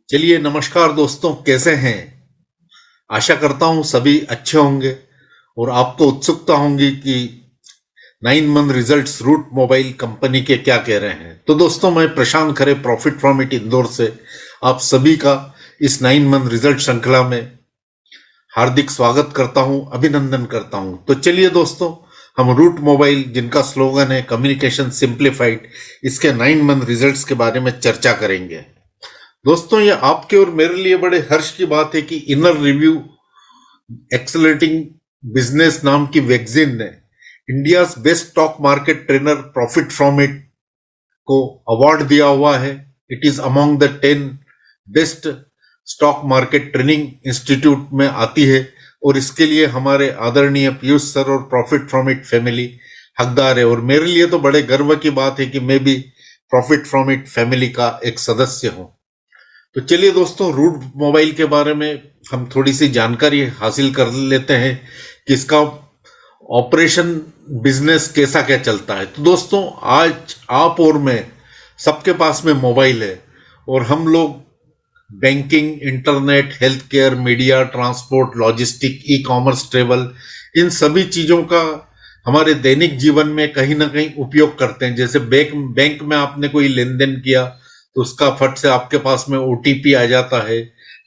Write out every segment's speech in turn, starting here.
चलिए नमस्कार दोस्तों, कैसे हैं। आशा करता हूं सभी अच्छे होंगे और आपको उत्सुकता होंगी कि 9 month results route mobile company के क्या कह रहे हैं। तो दोस्तों, मैं Prashant Khare profit from it Indore से आप सभी का इस 9 मंथ रिजल्ट श्रृंखला में हार्दिक स्वागत करता हूं, अभिनंदन करता हूं। तो चलिए दोस्तों, हम रूट मोबाइल, जिनका स्लोगन है कम्युनिकेशन सिंप्लीफाइड, इसके 9 मंथ रिजल्ट्स के बारे में चर्चा करेंगे। दोस्तों, ये आपके और मेरे लिए बड़े हर्ष की बात है कि इनर रिव्यू एक्सेलरेटिंग बिजनेस नाम की वैगजीन ने India best stock market trainer profit from it को अवार्ड दिया हुआ है। It is among the 10 best stock market training institute में आती है और इसके लिए हमारे आदरणीय पीयूष सर और प्रॉफिट फ्रॉम इट फैमिली हकदार है। और मेरे लिए तो बड़े गर्व की बात है कि मैं भी प्रॉफिट फ्रॉम इट फैमिली का एक सदस्य हूं। तो चलिए दोस्तों, रूट मोबाइल के बारे में हम थोड़ी सी जानकारी हासिल कर लेते हैं कि इसका ऑपरेशन बिजनेस कैसा क्या चलता है। तो दोस्तों, आज आप और मैं सबके पास में मोबाइल है और हम लोग banking, internet, health care, media, transport, logistic, e commerce, travel, इन सभी चीजों का हमारे दैनिक जीवन में कहीं ना कहीं उपयोग करते हैं। जैसे बैंक में आपने कोई लेन देन किया तो उसका फट से आपके पास में ओटीपी आ जाता है,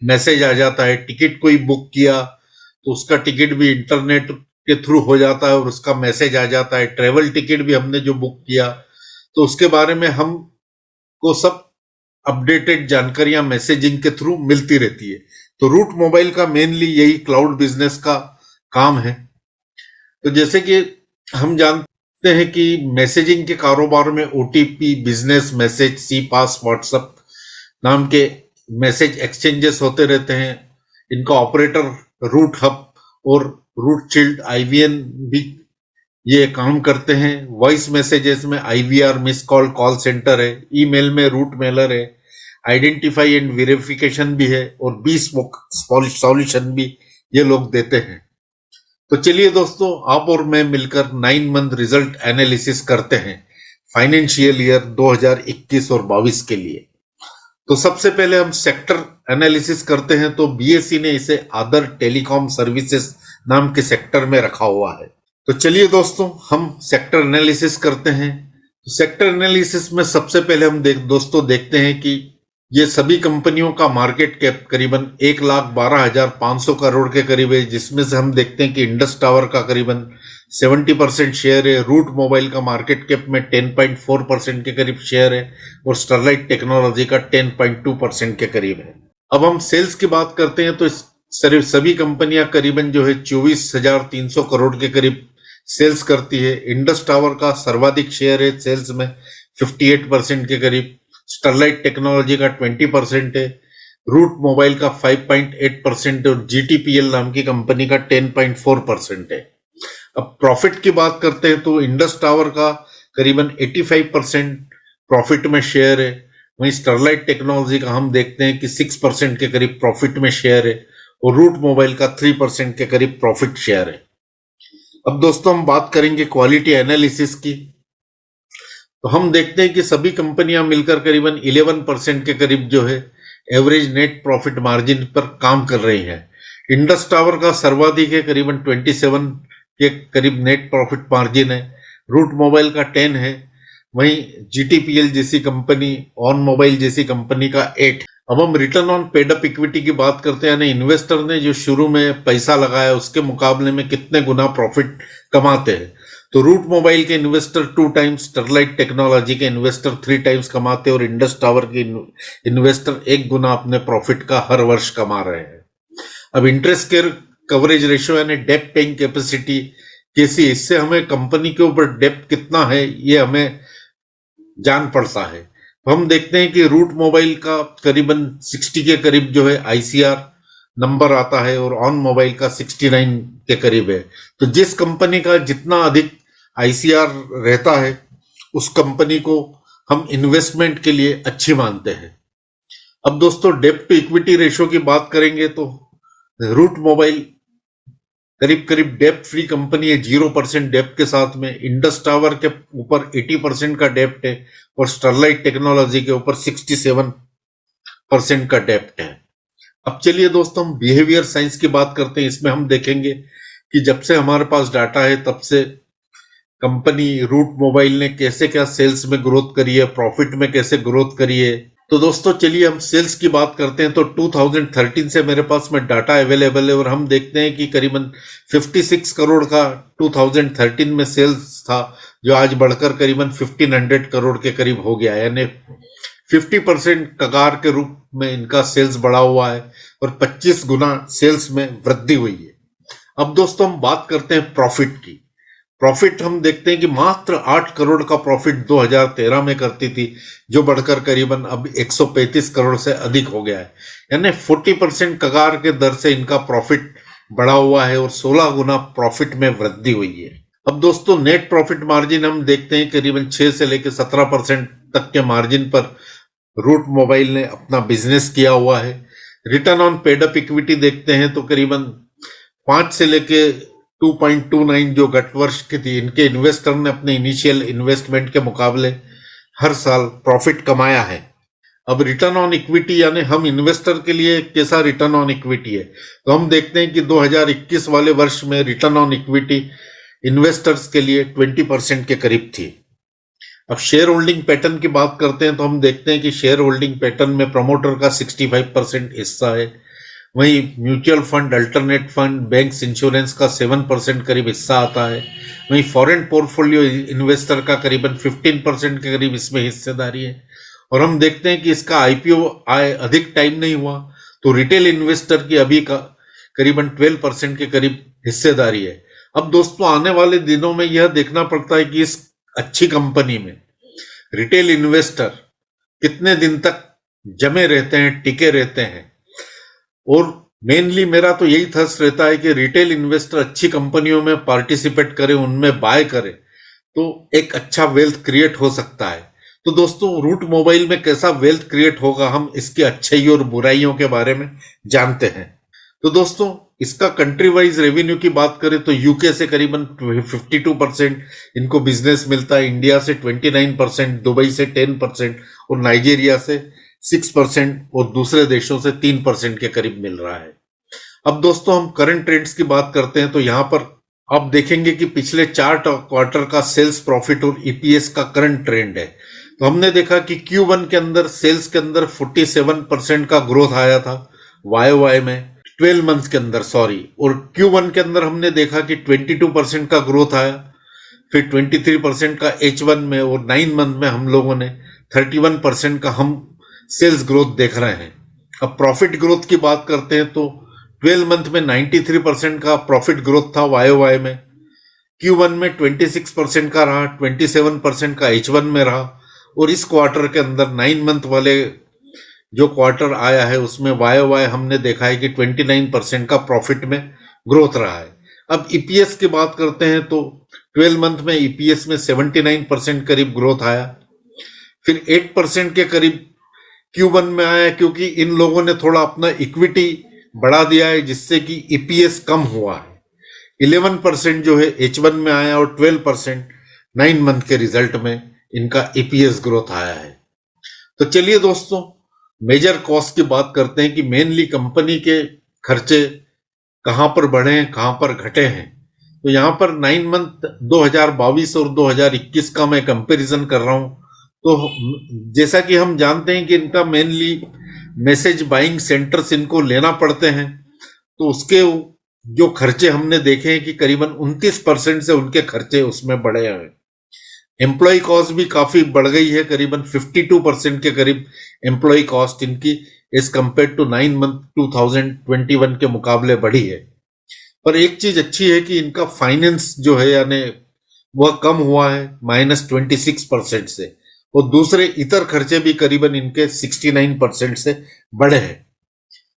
मैसेज आ जाता है। टिकट कोई बुक किया तो उसका टिकट भी इंटरनेट के थ्रू हो जाता है और उसका मैसेज आ जाता है। ट्रेवल टिकट भी हमने जो बुक किया तो उसके बारे में हमको सब अपडेटेड जानकारियां मैसेजिंग के थ्रू मिलती रहती है। तो रूट मोबाइल का मेनली यही क्लाउड बिजनेस का काम है। तो जैसे कि हम जानते हैं कि मैसेजिंग के कारोबार में ओटीपी, बिजनेस मैसेज, सी पास, व्हाट्सएप नाम के मैसेज एक्सचेंजेस होते रहते हैं। इनका ऑपरेटर रूट हब और रूट शील्ड आईवीएन भी ये काम करते हैं। वॉइस मैसेजेस में IVR, miss call, call centre है। ईमेल में रूट मेलर है। आइडेंटिफाई एंड वेरिफिकेशन भी है और bespoke सॉल्यूशन भी ये लोग देते हैं। तो चलिए दोस्तों, आप और मैं मिलकर 9 मंथ रिजल्ट एनालिसिस करते हैं फाइनेंशियल ईयर 2021 और 22 के लिए। तो सबसे पहले हम सेक्टर एनालिसिस करते हैं। तो बीएसई ने इसे अदर टेलीकॉम सर्विसेज नाम के सेक्टर में रखा हुआ है। तो चलिए दोस्तों, हम सेक्टर एनालिसिस करते हैं। तो सेक्टर एनालिसिस में सबसे पहले हम दोस्तों देखते हैं कि ये सभी कंपनियों का मार्केट कैप करीबन 1,12,500 करोड़ के करीब है, जिसमें से हम देखते हैं कि इंडस टावर का करीबन 70% शेयर है। रूट मोबाइल का मार्केट कैप में 10.4% के करीब शेयर है और स्टरलाइट टेक्नोलॉजी का 10.2% के करीब है। अब हम सेल्स की बात करते हैं तो सभी कंपनियां करीबन जो है 24,300 करोड़ के करीब सेल्स करती है। इंडस टावर का सर्वाधिक शेयर है सेल्स में 58% के करीब। स्टरलाइट टेक्नोलॉजी का 20% है। रूट मोबाइल का 5.8% और जीटीपीएल नाम की कंपनी का 10.4% है। अब प्रॉफिट की बात करते हैं तो इंडस टावर का करीबन 85% प्रॉफिट में शेयर है। वहीं स्टरलाइट टेक्नोलॉजी का हम देखते हैं कि 6% के करीब प्रॉफिट में शेयर है और रूट मोबाइल का 3% के करीब प्रॉफिट शेयर है। अब दोस्तों, हम बात करेंगे क्वालिटी एनालिसिस की। तो हम देखते हैं कि सभी कंपनियां मिलकर करीबन 11% के करीब जो है एवरेज नेट प्रॉफिट मार्जिन पर काम कर रही है। इंडस टावर का सर्वाधिक है, करीबन 27 के करीब नेट प्रॉफिट मार्जिन है। रूट मोबाइल का 10 है। वहीं जीटीपीएल जैसी कंपनी, ऑन मोबाइल जैसी कंपनी का 8। अब हम return on paid up equity की बात करते हैं, यानी इन्वेस्टर ने जो शुरू में पैसा लगाया उसके मुकाबले में कितने गुना प्रॉफिट कमाते हैं। तो रूट मोबाइल के इन्वेस्टर 2 टाइम्स, स्टरलाइट टेक्नोलॉजी के इन्वेस्टर 3 टाइम्स कमाते हैं और इंडस टावर के इन्वेस्टर 1 गुना अपने प्रॉफिट का हर वर्ष कमा रहे हैं। अब इंटरेस्ट केयर कवरेज रेशियो यानी डेप्ट पेइंग कैपेसिटी कैसी, इससे हमें कंपनी के ऊपर डेप्ट कितना है ये हमें जान पड़ता है। तो हम देखते हैं कि रूट मोबाइल का करीबन 60 के करीब जो है आईसीआर नंबर आता है और ऑन मोबाइल का 69 के करीब है। तो जिस कंपनी का जितना अधिक आईसीआर रहता है उस कंपनी को हम इन्वेस्टमेंट के लिए अच्छी मानते हैं। अब दोस्तों, डेप्ट टू इक्विटी रेशियो की बात करेंगे तो रूट मोबाइल करीब करीब डेप्ट फ्री कंपनी है, 0% डेप्ट के साथ में। इंडस टावर के ऊपर 80% का डेप्ट है और स्टरलाइट टेक्नोलॉजी के ऊपर परसेंट का डेप्ट है। अब चलिए दोस्तों हम बिहेवियर साइंस की बात करते हैं। इसमें हम देखेंगे कि जब से हमारे पास डाटा है तब से कंपनी रूट मोबाइल ने कैसे क्या सेल्स में ग्रोथ करी है, प्रॉफिट में कैसे ग्रोथ करी है। तो दोस्तों चलिए हम सेल्स की बात करते हैं। तो 2013 से मेरे पास में डाटा अवेलेबल है और हम देखते हैं कि करीबन 56 करोड़ का 2013 में सेल्स था, जो आज बढ़कर करीबन 1500 करोड़ के करीब हो गया है। यानी 50% कगार के रूप में इनका सेल्स बढ़ा हुआ है और 25 गुना सेल्स में वृद्धि हुई है। अब दोस्तों हम बात करते हैं प्रॉफिट की। प्रॉफिट हम देखते हैं कि मात्र 8 करोड़ का प्रॉफिट 2013 में करती थी, जो बढ़कर करीबन अब 135 करोड़ से अधिक हो गया है। यानी 40% कगार के दर से इनका प्रॉफिट बढ़ा हुआ है और 16 गुना प्रॉफिट में वृद्धि हुई है। अब दोस्तों नेट प्रॉफिट मार्जिन हम देखते हैं करीबन 6 से लेकर 17% तक के मार्जिन पर रूट मोबाइल ने अपना बिजनेस किया हुआ है। Return on paid up equity देखते हैं तो करीबन 5 से लेके 2.29 जो गत वर्ष की थी, इनके इन्वेस्टर ने अपने इनिशियल इन्वेस्टमेंट के मुकाबले हर साल प्रॉफिट कमाया है। अब रिटर्न ऑन इक्विटी यानी हम इन्वेस्टर के लिए कैसा रिटर्न ऑन इक्विटी है, तो हम देखते हैं कि 2021 वाले वर्ष में रिटर्न ऑन इक्विटी इन्वेस्टर्स के लिए 20% के करीब थी। अब शेयर होल्डिंग पैटर्न की बात करते हैं तो हम देखते हैं कि शेयर होल्डिंग पैटर्न में प्रमोटर का 65% हिस्सा है, वहीं mutual fund, alternate fund, banks, insurance का 7% करीब हिस्सा आता है। वहीं फॉरेन पोर्टफोलियो इन्वेस्टर का करीबन 15% के करीब इसमें हिस्सेदारी है। और हम देखते हैं कि इसका आईपीओ आए अधिक टाइम नहीं हुआ, तो रिटेल इन्वेस्टर की अभी का करीबन 12% के करीब हिस्सेदारी है। अब दोस्तों आने वाले दिनों में यह देखना पड़ता है कि इस अच्छी कंपनी में रिटेल इन्वेस्टर कितने दिन तक जमे रहते हैं, टिके रहते हैं। और मेनली मेरा तो यही थर्स्ट रहता है कि रिटेल इन्वेस्टर अच्छी कंपनियों में पार्टिसिपेट करे, उनमें बाय करे, तो एक अच्छा वेल्थ क्रिएट हो सकता है। तो दोस्तों रूट मोबाइल में कैसा वेल्थ क्रिएट होगा, हम इसकी अच्छाई और बुराइयों के बारे में जानते हैं। तो दोस्तों इसका कंट्री वाइज रेवेन्यू की बात करें तो यूके से करीबन 52% इनको बिजनेस मिलता है, इंडिया से 29%, दुबई से 10% और नाइजीरिया से 6% और दूसरे देशों से 3% के करीब मिल रहा है। अब दोस्तों हम करंट ट्रेंड्स की बात करते हैं तो यहाँ पर आप देखेंगे कि पिछले 4 क्वार्टर का सेल्स, प्रॉफिट और ईपीएस का करंट ट्रेंड है। तो हमने देखा कि Q1 के अंदर सेल्स के अंदर 47% का ग्रोथ आया था YOY में 12 मंथ्स के अंदर, और Q1 के अंदर हमने देखा कि 22% का ग्रोथ आया, फिर 23% का H1 में, और 9 मंथ में हम लोगों ने 31% का हम सेल्स ग्रोथ देख रहे हैं। अब प्रॉफिट ग्रोथ की बात करते हैं तो 12 मंथ में 93% का प्रॉफिट ग्रोथ था YOY में, Q1 में 26% का रहा, 27% का H1 में रहा, और इस क्वार्टर के अंदर 9 मंथ वाले जो क्वार्टर आया है उसमें YOY हमने देखा है कि 29% का प्रॉफिट में ग्रोथ रहा है। अब ईपीएस की बात करते हैं तो 12 मंथ में ईपीएस में 79% करीब ग्रोथ आया, फिर 8% के करीब Q1 में आया, क्योंकि इन लोगों ने थोड़ा अपना इक्विटी बढ़ा दिया है जिससे कि ईपीएस कम हुआ है। 11% जो है H1 में आया और 12% 9 मंथ के रिजल्ट में इनका ईपीएस ग्रोथ आया है। तो चलिए दोस्तों मेजर कॉस्ट की बात करते हैं कि मेनली कंपनी के खर्चे कहां पर बढ़े हैं, कहां पर घटे हैं। तो यहां पर 9 मंथ 2022 और 2021 का मैं कंपैरिजन कर रहा हूं। तो जैसा कि हम जानते हैं कि इनका मेनली मैसेज बाइंग सेंटर्स इनको लेना पड़ते हैं, तो उसके जो खर्चे हमने देखे हैं कि करीबन 29% से उनके खर्चे उसमें बढ़े हैं। एम्प्लॉय कॉस्ट भी काफी बढ़ गई है, करीबन 52% के करीब एम्प्लॉय कॉस्ट इनकी एज कंपेयर टू 9 मंथ 2021 के मुकाबले बढ़ी है। पर एक चीज अच्छी है कि इनका फाइनेंस जो है यानी वह कम हुआ है -26% से, और दूसरे इतर खर्चे भी करीबन इनके 69% से बढ़े हैं।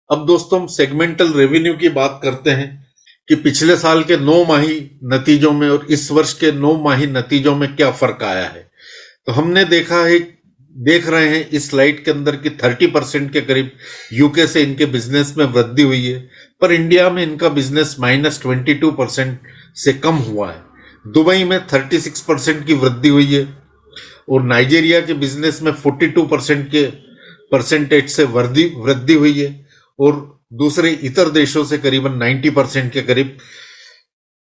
अब दोस्तों हम सेगमेंटल रेवेन्यू की बात करते हैं कि पिछले साल के 9 माही नतीजों में और इस वर्ष के 9 माही नतीजों में क्या फर्क आया है। तो हमने देख रहे हैं इस स्लाइड के अंदर कि 30% के करीब यूके से इनके बिजनेस में वृद्धि हुई है, पर इंडिया में इनका बिजनेस -22% से कम हुआ है। दुबई में 36% की वृद्धि हुई है और नाइजीरिया के बिजनेस में 42% के परसेंटेज से वृद्धि हुई है और दूसरे इतर देशों से करीबन 90% के करीब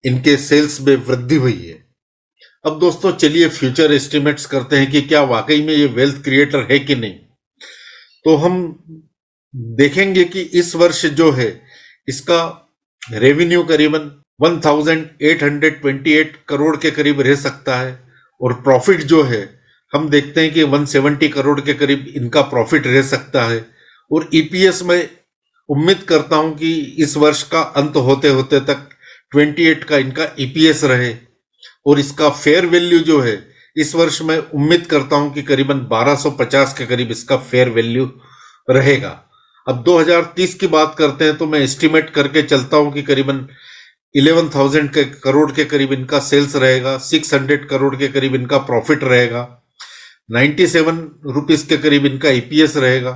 इनके सेल्स में वृद्धि हुई है। अब दोस्तों चलिए फ्यूचर एस्टिमेट्स करते हैं कि क्या वाकई में ये वेल्थ क्रिएटर है कि नहीं। तो हम देखेंगे कि इस वर्ष जो है इसका रेवेन्यू करीबन 1828 करोड़ के करीब रह सकता है और प्रॉफिट जो है हम देखते हैं कि 170 करोड़ के करीब इनका प्रॉफिट रह सकता है। और ईपीएस में उम्मीद करता हूं कि इस वर्ष का अंत होते होते तक 28 का इनका ईपीएस रहे और इसका फेयर वैल्यू जो है इस वर्ष मैं उम्मीद करता हूं कि करीबन 1250 के करीब इसका फेयर वैल्यू रहेगा। अब 2030 की बात करते हैं तो मैं एस्टिमेट करके चलता हूं कि करीबन 11,000 के करोड़ के करीब इनका सेल्स रहेगा, 600 करोड़ के करीब इनका प्रॉफिट रहेगा, 97 रुपीस के करीब इनका ईपीएस रहेगा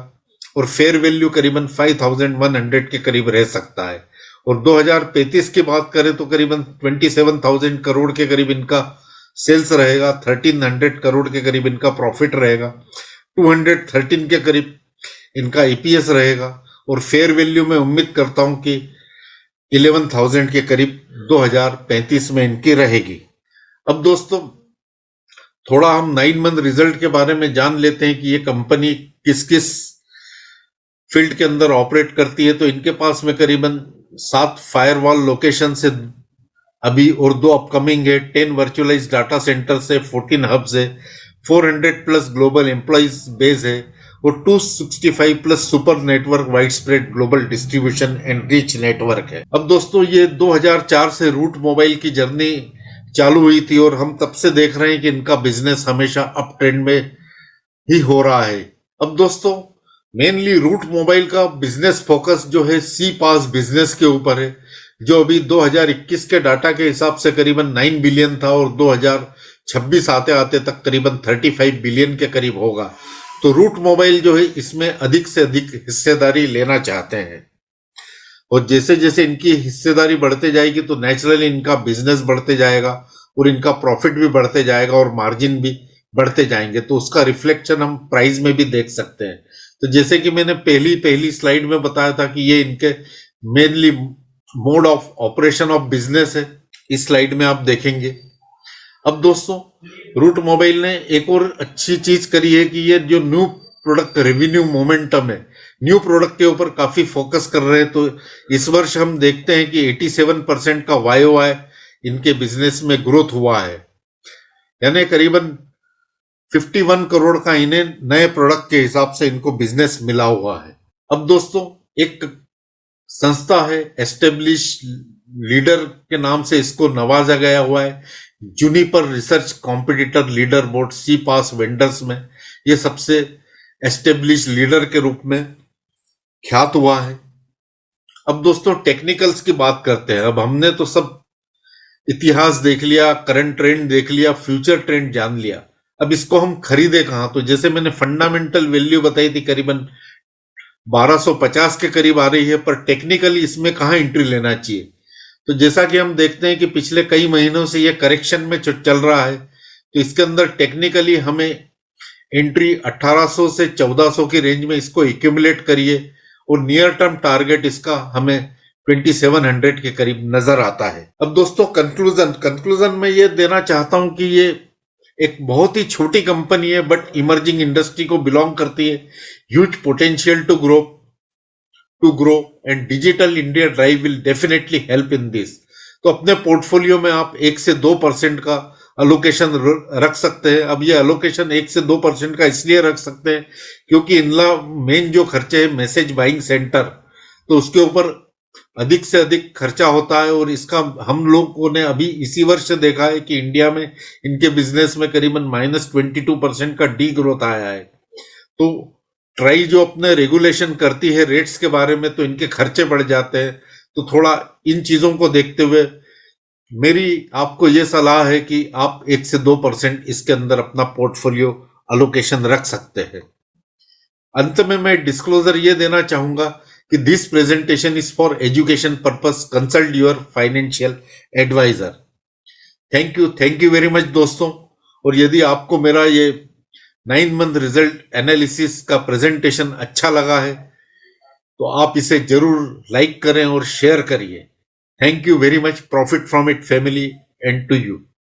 और फेयर वैल्यू करीबन 5,100 के करीब रह सकता है। और 2035 की बात करें तो करीबन 27,000 करोड़ के करीब इनका सेल्स रहेगा, 1,300 करोड़ के करीब इनका प्रॉफिट रहेगा, 213 के करीब इनका ईपीएस रहेगा और फेयर वैल्यू में उम्मीद करता हूं कि 11,000 के करीब 2035 में इनकी रहेगी। अब दोस्तों थोड़ा हम 9 मंथ रिजल्ट के बारे में जान लेते हैं कि ये कंपनी किस किस फील्ड के अंदर ऑपरेट करती है। तो इनके पास में करीबन 7 फायरवॉल लोकेशन से अभी और 2 अपकमिंग है, 10 वर्चुअलाइज डाटा सेंटर से 14 हब्स है, 400 प्लस ग्लोबल एम्प्लॉइज बेस है और 265 plus super network wide spread global distribution and reach network है। अब दोस्तों ये 2004 से रूट मोबाइल की जर्नी चालू हुई थी और हम तब से देख रहे हैं कि इनका बिजनेस हमेशा अप ट्रेंड में ही हो रहा है। अब दोस्तों मेनली रूट मोबाइल का बिजनेस फोकस जो है सी पास बिजनेस के ऊपर है, जो अभी 2021 के डाटा के हिसाब से करीबन 9 बिलियन था और 2026 आते आते तक करीबन 35 बिलियन के करीब होगा। तो रूट मोबाइल जो है इसमें अधिक से अधिक हिस्सेदारी लेना चाहते हैं और जैसे जैसे इनकी हिस्सेदारी बढ़ते जाएगी तो नेचुरली इनका बिजनेस बढ़ते जाएगा और इनका प्रॉफिट भी बढ़ते जाएगा और मार्जिन भी बढ़ते जाएंगे। तो उसका रिफ्लेक्शन हम प्राइस में भी देख सकते हैं। तो जैसे कि मैंने पहली स्लाइड में बताया था कि ये इनके mainly mode of operation of business है, इस स्लाइड में आप देखेंगे। अब दोस्तों रूट मोबाइल ने एक और अच्छी चीज करी है कि ये जो न्यू प्रोडक्ट रेवेन्यू मोमेंटम है, न्यू प्रोडक्ट के ऊपर काफी फोकस कर रहे हैं। तो इस वर्ष हम देखते हैं कि 87% का YOY इनके बिजनेस में ग्रोथ हुआ है, यानी करीबन 51 करोड़ का इन्हें नए प्रोडक्ट के हिसाब से इनको बिजनेस मिला हुआ है। अब दोस्तों एक संस्था है एस्टेब्लिश लीडर के नाम से इसको नवाजा गया हुआ है, Juniper Research competitor leaderboard सी पास वेंडर्स में ये सबसे एस्टेब्लिश लीडर के रूप में ख्यात हुआ है। अब दोस्तों टेक्निकल्स की बात करते हैं। अब हमने तो सब इतिहास देख लिया, करंट ट्रेंड देख लिया, फ्यूचर ट्रेंड जान लिया, अब इसको हम खरीदे कहां। तो जैसे मैंने फंडामेंटल वैल्यू बताई थी करीबन 1250 के करीब आ रही है, पर टेक्निकली इसमें कहां एंट्री लेना चाहिए। तो जैसा कि हम देखते हैं कि पिछले कई महीनों से ये करेक्शन में चल रहा है, तो इसके अंदर टेक्निकली हमें एंट्री 1800 से 1400 की रेंज में इसको एक्यूमुलेट करिए और नियर टर्म टारगेट इसका हमें 2700 के करीब नजर आता है। अब दोस्तों कंक्लूजन में ये देना चाहता हूं कि ये एक बहुत ही छोटी कंपनी है बट इमर्जिंग इंडस्ट्री को बिलोंग करती है, huge potential to grow and digital India drive will definitely help in this. तो अपने पोर्टफोलियो में आप 1 से 2% का अलोकेशन रख सकते हैं। अब ये अलोकेशन 1 से 2% का इसलिए रख सकते हैं क्योंकि इनका मेन जो खर्चे है मैसेज बाइंग सेंटर, तो उसके ऊपर अधिक से अधिक खर्चा होता है और इसका हम लोगों ने अभी इसी वर्ष से देखा है कि इंडिया में इनके बिजनेस में करीबन -22% का डी ग्रोथ आया है। तो ट्राई जो अपने रेगुलेशन करती है रेट्स के बारे में, तो इनके खर्चे बढ़ जाते हैं। तो थोड़ा इन चीजों को देखते हुए मेरी आपको यह सलाह है कि आप 1 से 2% इसके अंदर अपना पोर्टफोलियो अलोकेशन रख सकते हैं। अंत में मैं डिस्क्लोजर ये देना चाहूंगा कि this presentation is for education purpose, consult your financial advisor. Thank you very much दोस्तों। और यदि आपको मेरा ये 9 मंथ रिजल्ट एनालिसिस का प्रेजेंटेशन अच्छा लगा है तो आप इसे जरूर लाइक करें और शेयर करिए। Thank you very much. Profit from it family and to you.